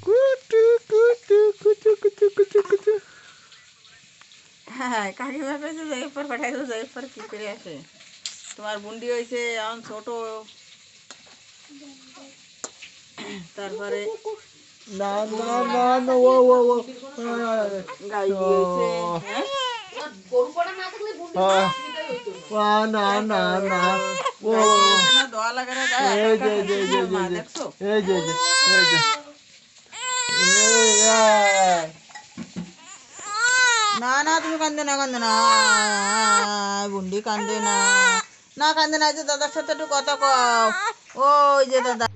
কুটু কুটু কুটু কুটু কুটু কুটু। হ্যাঁ, কাকিমা পেয়েছে জয়পুর পাঠাইছো, জয়পুর কি করে আসে? তোমার বুন্ডি হয়েছে এখন ছোট, তারপরে না না না না, ও ও ও গাই হয়েছে। হ্যাঁ, না না না, ও গাই হয়েছে না, দোয়া লাগারে গায়ে একা এই একা যে খাচ্ছে যে মা, যে দেখছো? এই যে এই যে না না, তুমি কান্দে না, কান্দে না, বুন্ডি কান্দে না, না কান্দে না, এই যে দাদার সাথে একটু কথা কও। ওই যে দাদা।